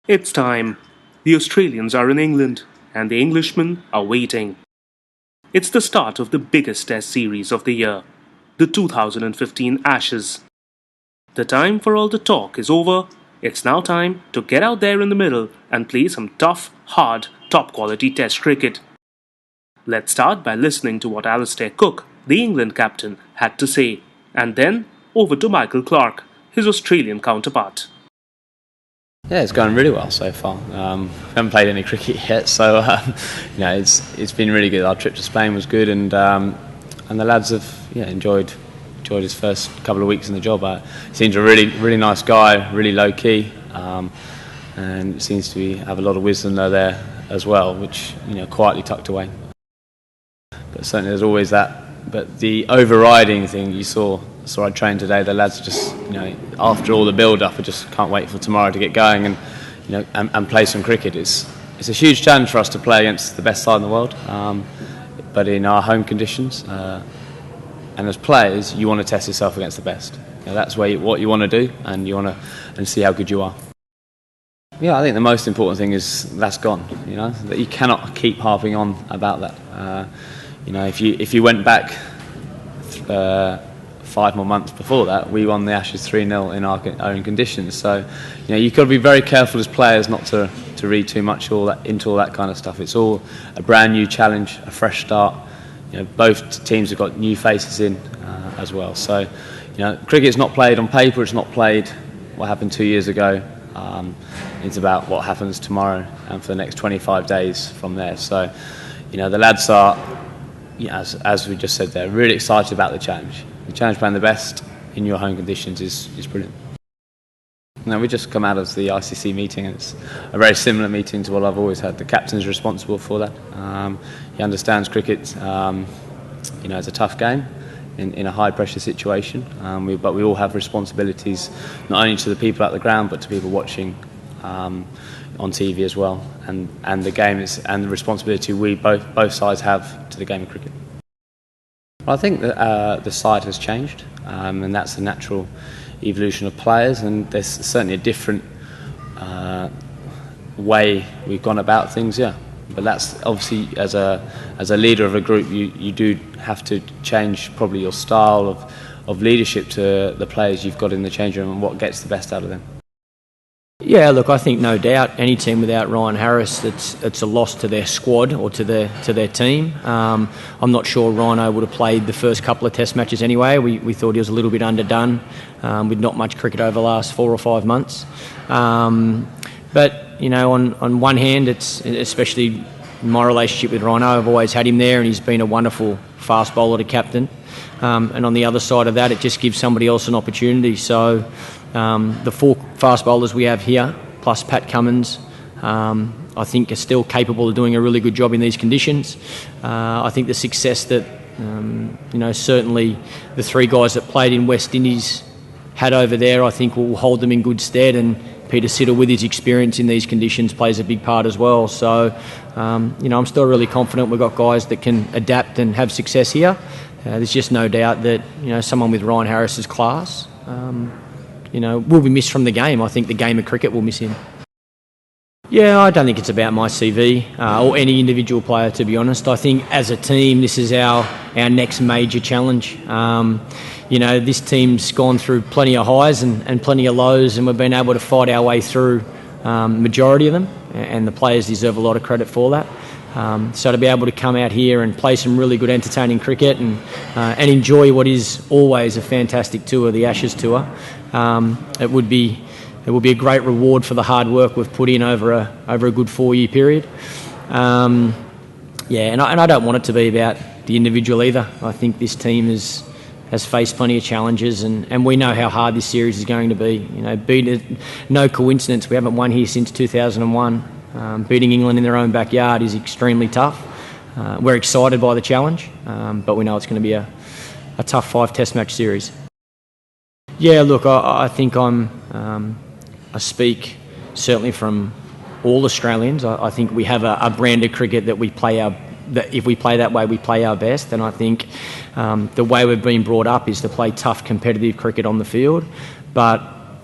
It's time. The Australians are in England, and the Englishmen are waiting. It's the start of the biggest Test series of the year, the 2015 Ashes. The time for all the talk is over. It's now time to get out there in the middle and play some tough, hard, top-quality Test cricket. Let's start by listening to what Alastair, the England captain, had to say, and then over to Clarke, his Australian counterpart. Yeah, it's going really well so far. Haven't played any cricket yet, so it's been really good. Our trip to Spain was good, and the lads have enjoyed his first couple of weeks in the job. He seems a really nice guy, really low key, and seems to have a lot of wisdom there as well, which quietly tucked away. But certainly there's always that. But the overriding thing you saw I trained today. The lads just, after all the build-up, I just can't wait for tomorrow to get going and play some cricket. It's a huge challenge for us to play against the best side in the world, but in our home conditions. And as players, you want to test yourself against the best. That's what you want to do, and you want to see how good you are. Yeah, I think the most important thing is that's gone. That you cannot keep harping on about that. If you went back 5 more months before that, we won the Ashes 3-0 in our own conditions. So, you've got to be very careful as players not to read too much into all that kind of stuff. It's all a brand new challenge, a fresh start. Both teams have got new faces in as well. So, cricket's not played on paper. It's not played what happened 2 years ago. It's about what happens tomorrow and for the next 25 days from there. So, the lads are, as we just said there, really excited about the challenge. The challenge playing the best in your home conditions is brilliant. We just come out of the ICC meeting, and it's a very similar meeting to what I've always had. The captain's responsible for that. He understands cricket, it's a tough game in a high pressure situation, but we all have responsibilities, not only to the people at the ground but to people watching on TV as well, and the game and the responsibility we both sides have to the game of cricket. Well, I think that the side has changed, and that's the natural evolution of players, and there's certainly a different way we've gone about things, but that's obviously as a leader of a group, you do have to change probably your style of leadership to the players you've got in the changing room and what gets the best out of them. Yeah, look, I think no doubt any team without Ryan Harris, it's a loss to their squad or to their team. I'm not sure Rhino would have played the first couple of Test matches anyway. We thought he was a little bit underdone with not much cricket over the last 4 or 5 months. But on one hand, it's especially my relationship with Rhino, I've always had him there, and he's been a wonderful fast bowler to captain. And on the other side of that, it just gives somebody else an opportunity. So the 4 fast bowlers we have here, plus Pat Cummins, I think are still capable of doing a really good job in these conditions. I think the success that, certainly the 3 guys that played in West Indies had over there, I think will hold them in good stead, and Peter Siddle, with his experience in these conditions, plays a big part as well. So, I'm still really confident we've got guys that can adapt and have success here. There's just no doubt that, someone with Ryan Harris's class, will be missed from the game. I think the game of cricket will miss him. Yeah, I don't think it's about my CV or any individual player, to be honest. I think as a team, this is our next major challenge. This team's gone through plenty of highs and plenty of lows, and we've been able to fight our way through majority of them, and the players deserve a lot of credit for that. So to be able to come out here and play some really good entertaining cricket and enjoy what is always a fantastic tour, the Ashes tour, it would be a great reward for the hard work we've put in over a good 4-year period. And I don't want it to be about the individual either. I think this team has faced plenty of challenges, and we know how hard this series is going to be. No coincidence, we haven't won here since 2001. Beating England in their own backyard is extremely tough. We're excited by the challenge, but we know it's going to be a tough 5 Test match series. Yeah, look, I think I speak certainly from all Australians. I think we have a brand of cricket that that if we play that way, we play our best. And I think the way we've been brought up is to play tough, competitive cricket on the field. But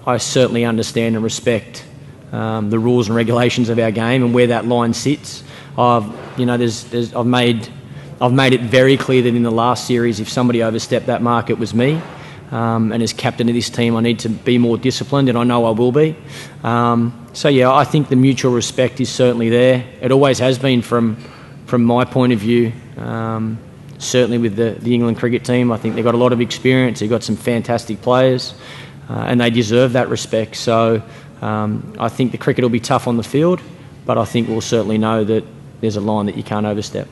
I certainly understand and respect the rules and regulations of our game and where that line sits. I've made it very clear that in the last series, if somebody overstepped that mark, it was me. And as captain of this team, I need to be more disciplined, and I know I will be. I think the mutual respect is certainly there. It always has been from my point of view. Certainly with the England cricket team, I think they've got a lot of experience. They've got some fantastic players, and they deserve that respect. So I think the cricket will be tough on the field, but I think we'll certainly know that there's a line that you can't overstep.